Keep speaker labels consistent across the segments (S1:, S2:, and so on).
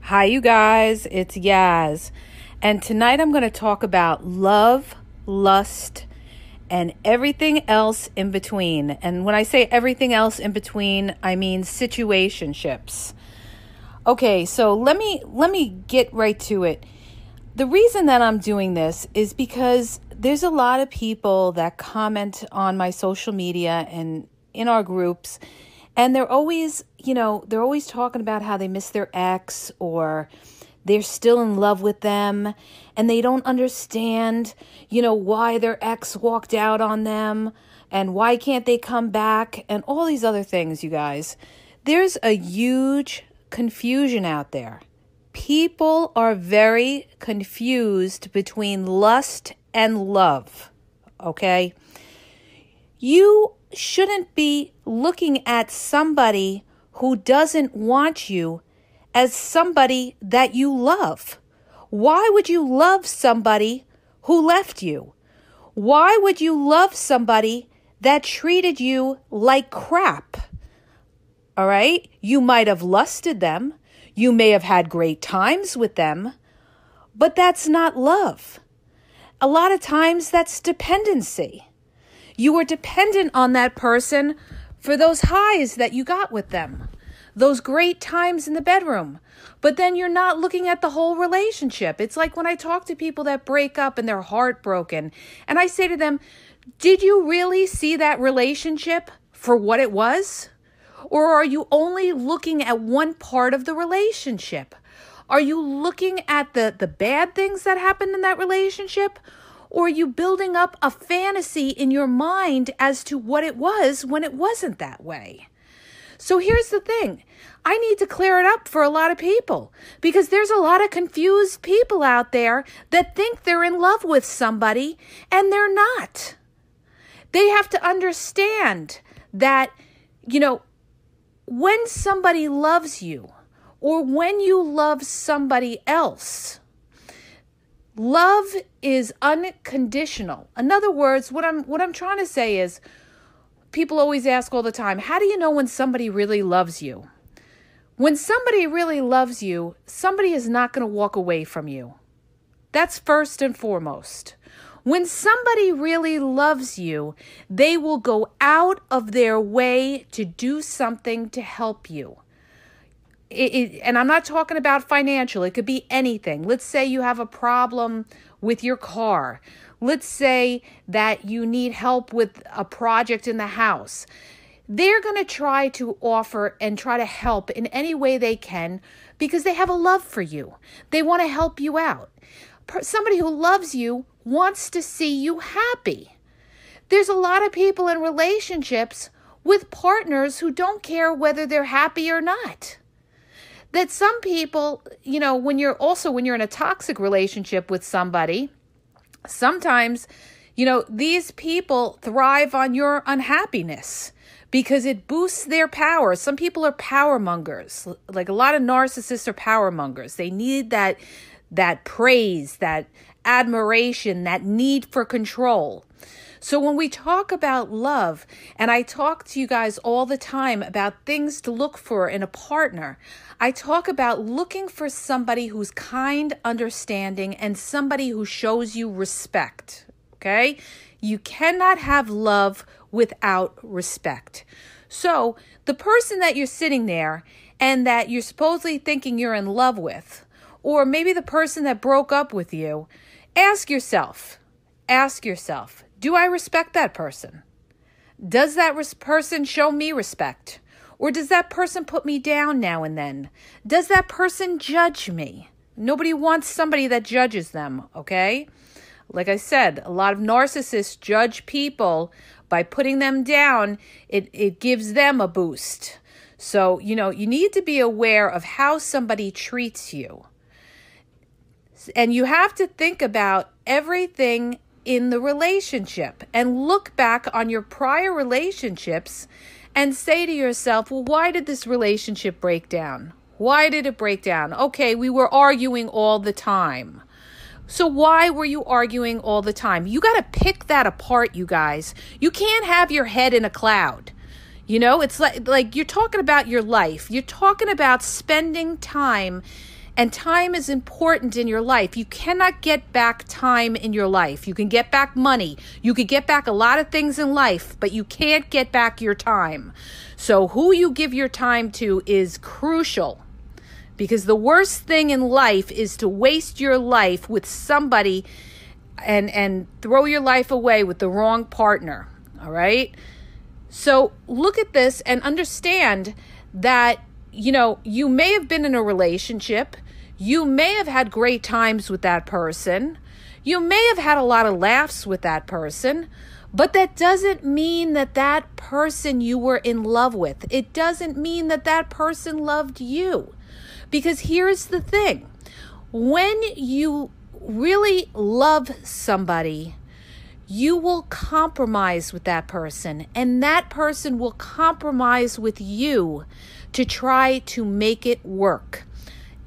S1: Hi, you guys. It's Yaz. And tonight I'm going to talk about love, lust, and everything else in between. And when I say everything else in between, I mean situationships. Okay, so let me get right to it. The reason that I'm doing this is because there's a lot of people that comment on my social media and in our groups, and they're always talking about how they miss their ex or they're still in love with them and they don't understand, why their ex walked out on them and why can't they come back and all these other things, you guys. There's a huge confusion out there. People are very confused between lust and love, okay? You shouldn't be looking at somebody who doesn't want you as somebody that you love. Why would you love somebody who left you? Why would you love somebody that treated you like crap? All right? You might have lusted them. You may have had great times with them, but that's not love. A lot of times that's dependency. You were dependent on that person for those highs that you got with them, those great times in the bedroom, but then you're not looking at the whole relationship. It's like when I talk to people that break up and they're heartbroken, and I say to them, did you really see that relationship for what it was? Or are you only looking at one part of the relationship? Are you looking at the bad things that happened in that relationship? Or are you building up a fantasy in your mind as to what it was when it wasn't that way? So here's the thing. I need to clear it up for a lot of people because there's a lot of confused people out there that think they're in love with somebody and they're not. They have to understand that, when somebody loves you or when you love somebody else, love is unconditional. In other words, what I'm trying to say is, people always ask all the time, how do you know when somebody really loves you? When somebody really loves you, somebody is not going to walk away from you. That's first and foremost. When somebody really loves you, they will go out of their way to do something to help you. And I'm not talking about financial. It could be anything. Let's say you have a problem with your car. Let's say that you need help with a project in the house. They're going to try to offer and try to help in any way they can because they have a love for you. They want to help you out. Somebody who loves you wants to see you happy. There's a lot of people in relationships with partners who don't care whether they're happy or not. That some people, when you're in a toxic relationship with somebody, sometimes, these people thrive on your unhappiness because it boosts their power. Some people are power mongers. Like a lot of narcissists are power mongers. They need that praise, that admiration, that need for control. So when we talk about love, and I talk to you guys all the time about things to look for in a partner, I talk about looking for somebody who's kind, understanding, and somebody who shows you respect, okay? You cannot have love without respect. So the person that you're sitting there and that you're supposedly thinking you're in love with, or maybe the person that broke up with you, ask yourself, do I respect that person? Does that person show me respect? Or does that person put me down now and then? Does that person judge me? Nobody wants somebody that judges them, okay? Like I said, a lot of narcissists judge people by putting them down. It gives them a boost. So, you need to be aware of how somebody treats you. And you have to think about everything in the relationship and look back on your prior relationships and say to yourself, well, why did this relationship break down? Why did it break down? Okay, we were arguing all the time. So why were you arguing all the time? You got to pick that apart, you guys. You can't have your head in a cloud. It's like you're talking about your life. You're talking about spending time And time is important in your life. You cannot get back time in your life. You can get back money. You could get back a lot of things in life, but you can't get back your time. So who you give your time to is crucial, because the worst thing in life is to waste your life with somebody and throw your life away with the wrong partner. All right? So look at this and understand that, you may have been in a relationship. You may have had great times with that person. You may have had a lot of laughs with that person, but that doesn't mean that that person you were in love with. It doesn't mean that that person loved you. Because here's the thing. When you really love somebody, you will compromise with that person, and that person will compromise with you to try to make it work.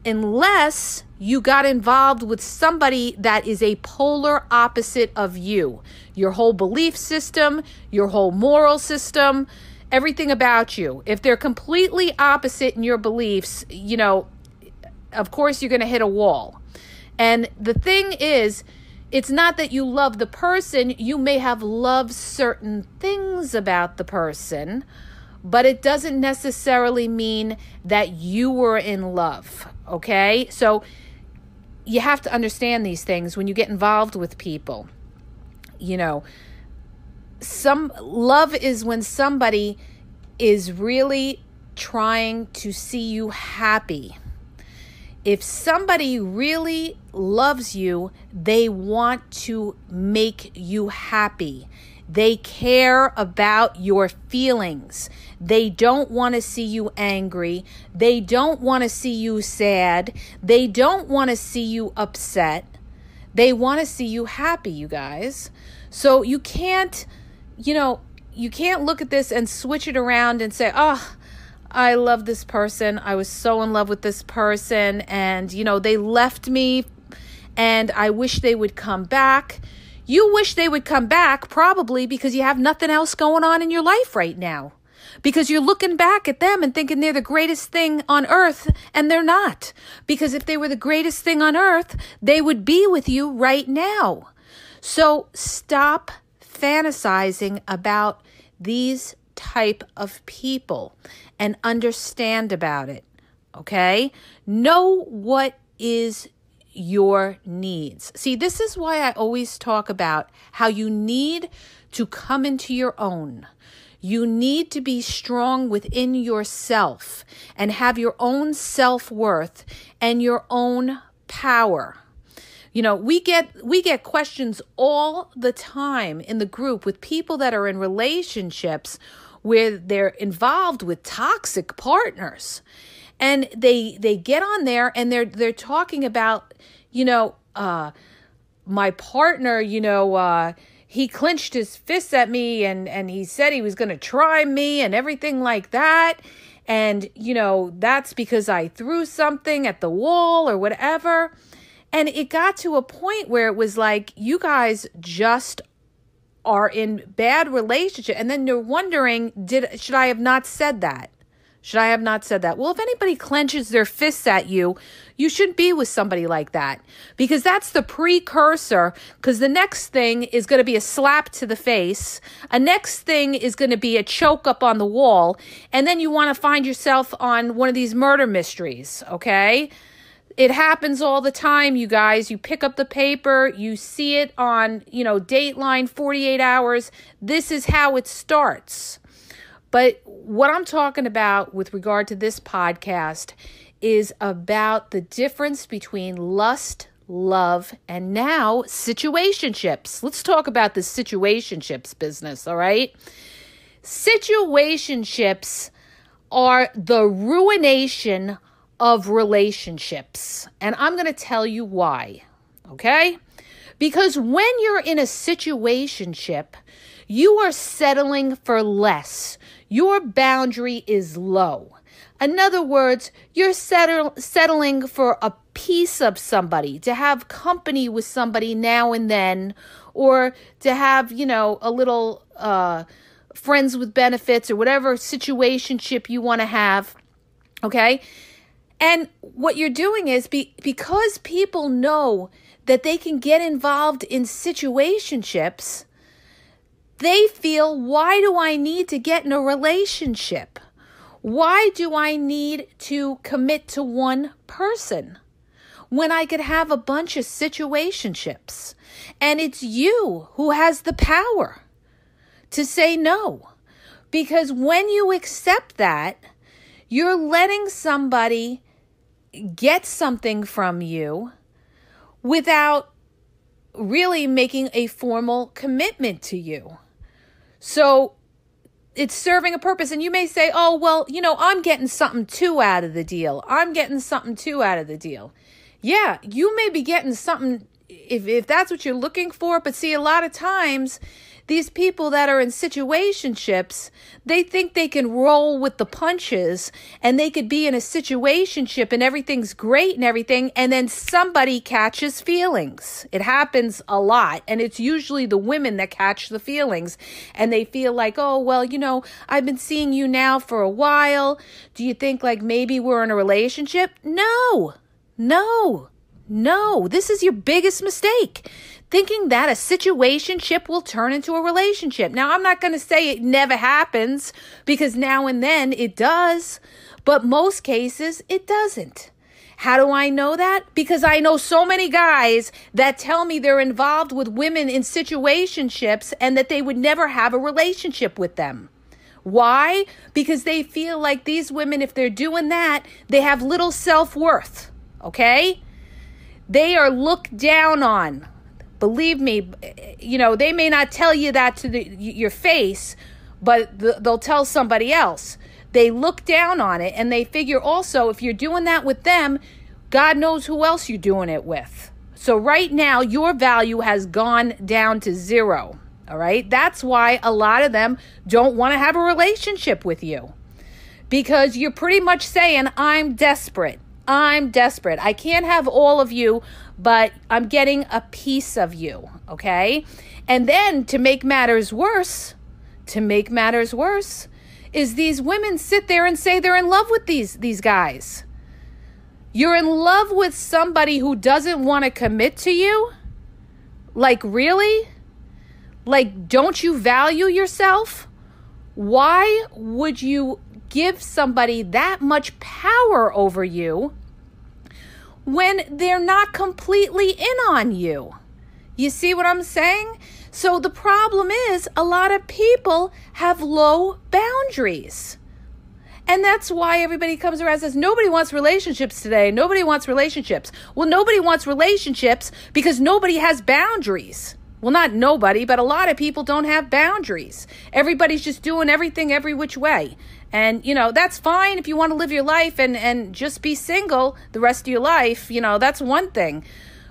S1: Unless you got involved with somebody that is a polar opposite of you. Your whole belief system, your whole moral system, everything about you. If they're completely opposite in your beliefs, of course you're going to hit a wall. And the thing is, it's not that you love the person. You may have loved certain things about the person, but it doesn't necessarily mean that you were in love, okay? So you have to understand these things when you get involved with people. Some love is when somebody is really trying to see you happy. If somebody really loves you, they want to make you happy. They care about your feelings. They don't want to see you angry. They don't want to see you sad. They don't want to see you upset. They want to see you happy, you guys. So you can't look at this and switch it around and say, oh, I love this person. I was so in love with this person, and, they left me, and I wish they would come back. You wish they would come back probably because you have nothing else going on in your life right now. Because you're looking back at them and thinking they're the greatest thing on earth, and they're not. Because if they were the greatest thing on earth, they would be with you right now. So stop fantasizing about these type of people and understand about it, okay? Know what is your needs. See, this is why I always talk about how you need to come into your own. You need to be strong within yourself and have your own self-worth and your own power. We get questions all the time in the group with people that are in relationships where they're involved with toxic partners. And they get on there and they're talking about, my partner, he clenched his fists at me and he said he was going to try me and everything like that. And, that's because I threw something at the wall or whatever. And it got to a point where it was like, you guys just are in bad relationship. And then you're wondering, should I have not said that? Should I have not said that? Well, if anybody clenches their fists at you, you shouldn't be with somebody like that, because that's the precursor, because the next thing is going to be a slap to the face. A next thing is going to be a choke up on the wall. And then you want to find yourself on one of these murder mysteries, okay? It happens all the time, you guys. You pick up the paper, you see it on, Dateline, 48 hours. This is how it starts. But what I'm talking about with regard to this podcast is about the difference between lust, love, and now situationships. Let's talk about the situationships business, all right? Situationships are the ruination of relationships. And I'm going to tell you why, okay? Because when you're in a situationship, you are settling for less. Your boundary is low. In other words, you're settling for a piece of somebody, to have company with somebody now and then, or to have, a little friends with benefits or whatever situationship you want to have, okay? And what you're doing is because people know that they can get involved in situationships, they feel, why do I need to get in a relationship? Why do I need to commit to one person when I could have a bunch of situationships? And it's you who has the power to say no. Because when you accept that, you're letting somebody get something from you without really making a formal commitment to you. So it's serving a purpose. And you may say, oh, well, I'm getting something too out of the deal. Yeah, you may be getting something if that's what you're looking for. But see, a lot of times, these people that are in situationships, they think they can roll with the punches and they could be in a situationship and everything's great and everything, and then somebody catches feelings. It happens a lot, and it's usually the women that catch the feelings, and they feel like, oh, well, I've been seeing you now for a while. Do you think like maybe we're in a relationship? No, this is your biggest mistake. Thinking that a situationship will turn into a relationship. Now, I'm not going to say it never happens, because now and then it does, but most cases it doesn't. How do I know that? Because I know so many guys that tell me they're involved with women in situationships and that they would never have a relationship with them. Why? Because they feel like these women, if they're doing that, they have little self-worth, okay? They are looked down on. Believe me, they may not tell you that to your face, but they'll tell somebody else. They look down on it, and they figure also, if you're doing that with them, God knows who else you're doing it with. So right now, your value has gone down to 0, all right? That's why a lot of them don't want to have a relationship with you, because you're pretty much saying, I'm desperate. I can't have all of you, but I'm getting a piece of you, okay? And then to make matters worse, is these women sit there and say they're in love with these guys. You're in love with somebody who doesn't want to commit to you? Like, really? Like, don't you value yourself? Why would you give somebody that much power over you when they're not completely in on you? You see what I'm saying? So the problem is, a lot of people have low boundaries. And that's why everybody comes around and says, nobody wants relationships today. Nobody wants relationships. Well, nobody wants relationships because nobody has boundaries. Well, not nobody, but a lot of people don't have boundaries. Everybody's just doing everything every which way. And, that's fine if you want to live your life and just be single the rest of your life. That's one thing.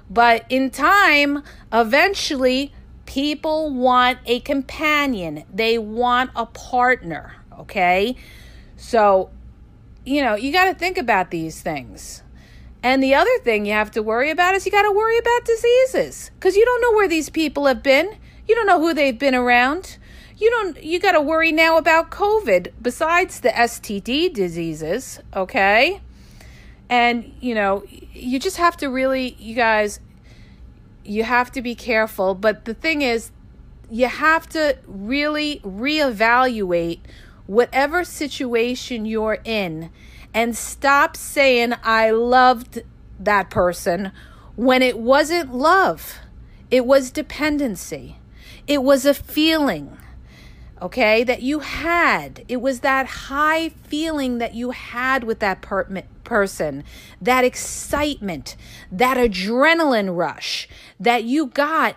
S1: But in time, eventually, people want a companion. They want a partner, okay? So, you got to think about these things. And the other thing you have to worry about is you got to worry about diseases, because you don't know where these people have been. You don't know who they've been around. You got to worry now about COVID besides the STD diseases, okay? And, you just have to really, you guys, you have to be careful. But the thing is, you have to really reevaluate whatever situation you're in and stop saying, I loved that person, when it wasn't love. It was dependency. It was a feeling, okay, that you had. It was that high feeling that you had with that person, that excitement, that adrenaline rush that you got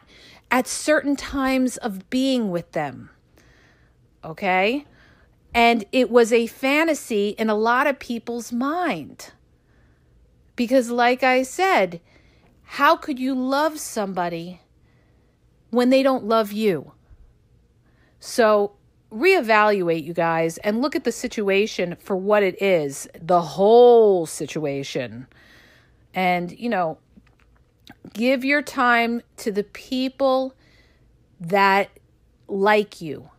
S1: at certain times of being with them, okay? And it was a fantasy in a lot of people's mind. Because like I said, how could you love somebody when they don't love you? So reevaluate, you guys, and look at the situation for what it is, the whole situation. And, give your time to the people that like you,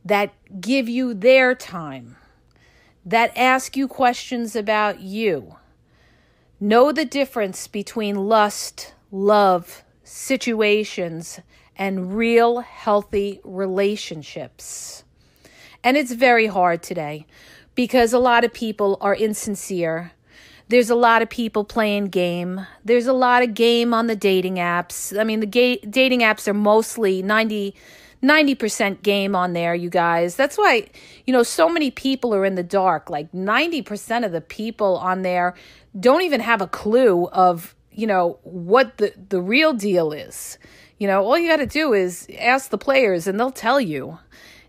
S1: that give you their time, that ask you questions about you, Know the difference between lust, love, situations, and real healthy relationships. And it's very hard today because a lot of people are insincere. There's a lot of people playing game. There's a lot of game on the dating apps. I mean, the dating apps are mostly 90% game on there, you guys. That's why, so many people are in the dark. Like 90% of the people on there don't even have a clue of, what the real deal is. All you got to do is ask the players and they'll tell you.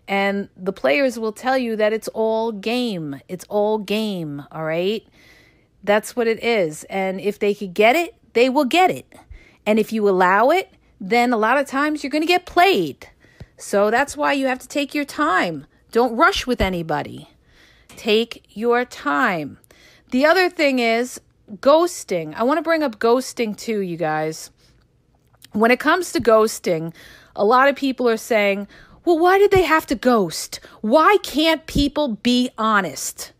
S1: And the players will tell you that it's all game. It's all game, all right? That's what it is. And if they could get it, they will get it. And if you allow it, then a lot of times you're going to get played. So that's why you have to take your time. Don't rush with anybody. Take your time. The other thing is ghosting. I want to bring up ghosting too, you guys. When it comes to ghosting, a lot of people are saying, well, why did they have to ghost? Why can't people be honest?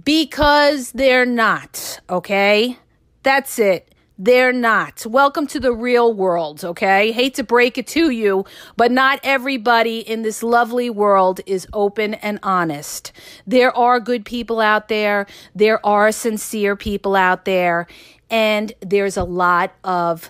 S1: Because they're not, okay? That's it. They're not. Welcome to the real world, okay? Hate to break it to you, but not everybody in this lovely world is open and honest. There are good people out there. There are sincere people out there. And there's a lot of,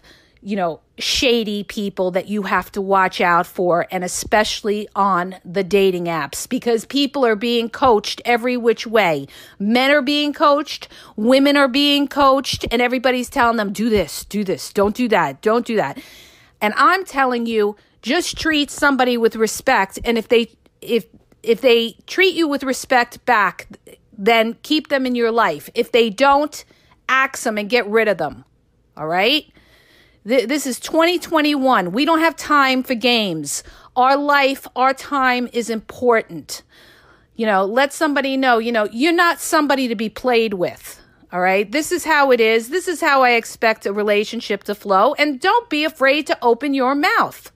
S1: shady people that you have to watch out for, and especially on the dating apps, because people are being coached every which way. Men are being coached, women are being coached, and everybody's telling them, do this, don't do that, don't do that. And I'm telling you, just treat somebody with respect, and if they treat you with respect back, then keep them in your life. If they don't, axe them and get rid of them. All right? This is 2021. We don't have time for games. Our life, our time is important. Let somebody know, you're not somebody to be played with. All right. This is how it is. This is how I expect a relationship to flow. And don't be afraid to open your mouth.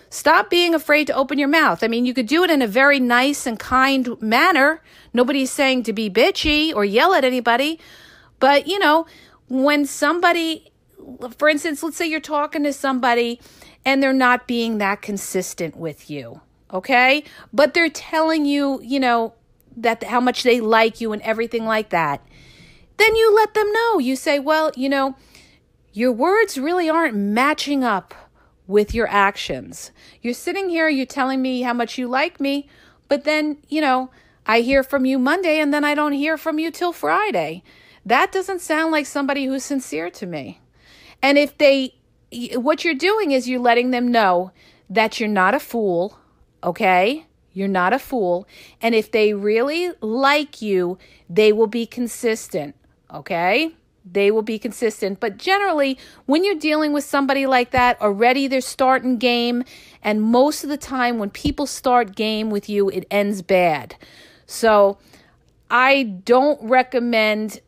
S1: Stop being afraid to open your mouth. I mean, you could do it in a very nice and kind manner. Nobody's saying to be bitchy or yell at anybody. But, when somebody, for instance, let's say you're talking to somebody and they're not being that consistent with you, okay? But they're telling you, that how much they like you and everything like that. Then you let them know. You say, well, your words really aren't matching up with your actions. You're sitting here, you're telling me how much you like me, but then, I hear from you Monday and then I don't hear from you till Friday. That doesn't sound like somebody who's sincere to me. And what you're doing is you're letting them know that you're not a fool, okay? You're not a fool. And if they really like you, they will be consistent, okay? They will be consistent. But generally, when you're dealing with somebody like that, already they're starting game. And most of the time when people start game with you, it ends bad. So I don't recommend,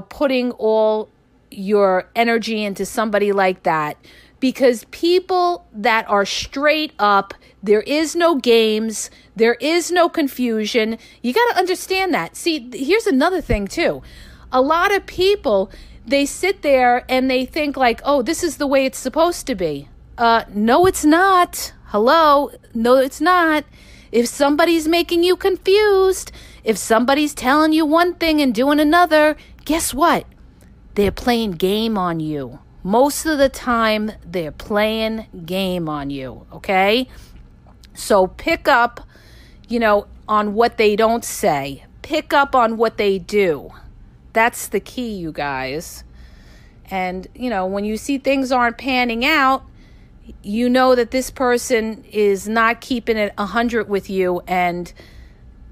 S1: putting all your energy into somebody like that, because people that are straight up, there is no games, there is no confusion. You got to understand that. See, here's another thing too. A lot of people, they sit there and they think like, oh, this is the way it's supposed to be. No, it's not. Hello? No, it's not. If somebody's making you confused, if somebody's telling you one thing and doing another, guess what? They're playing game on you. Most of the time, they're playing game on you, okay? So pick up, on what they don't say. Pick up on what they do. That's the key, you guys. And, when you see things aren't panning out, you know that this person is not keeping it 100 with you, and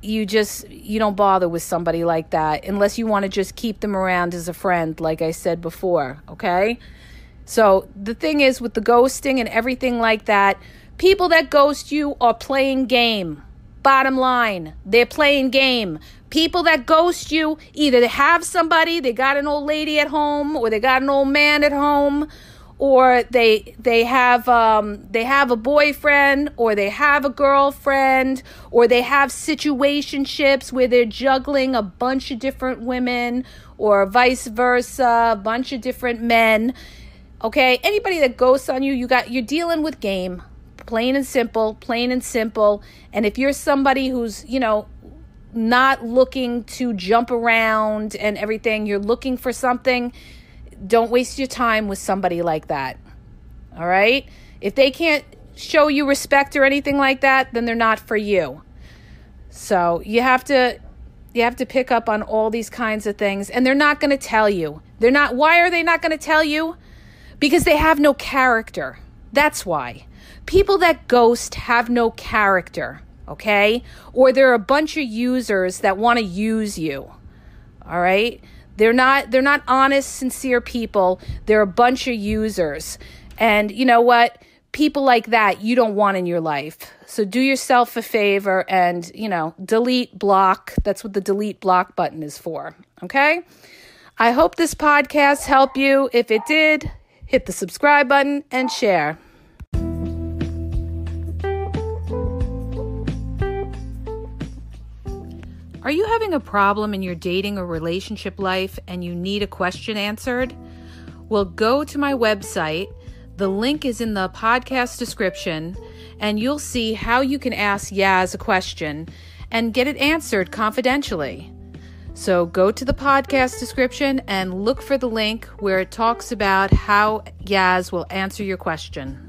S1: you don't bother with somebody like that unless you want to just keep them around as a friend, like I said before, okay? So the thing is with the ghosting and everything like that, people that ghost you are playing game. Bottom line, they're playing game. People that ghost you, either they have somebody, they got an old lady at home, or they got an old man at home, or they have a boyfriend, or they have a girlfriend, or they have situationships where they're juggling a bunch of different women, or vice versa, a bunch of different men. Okay, anybody that ghosts on you, you're dealing with game, plain and simple. And if you're somebody who's, not looking to jump around and everything, you're looking for something, don't waste your time with somebody like that. All right? If they can't show you respect or anything like that, then they're not for you. So you have to pick up on all these kinds of things, and they're not going to tell you. Why are they not going to tell you? Because they have no character. That's why. People that ghost have no character, okay? Or they're a bunch of users that want to use you. All right? They're not honest, sincere people. They're a bunch of users. And you know what? People like that you don't want in your life. So do yourself a favor and, delete, block. That's what the delete block button is for. Okay? I hope this podcast helped you. If it did, hit the subscribe button and share. Are you having a problem in your dating or relationship life and you need a question answered? Well, go to my website. The link is in the podcast description, and you'll see how you can ask Yaz a question and get it answered confidentially. So go to the podcast description and look for the link where it talks about how Yaz will answer your question.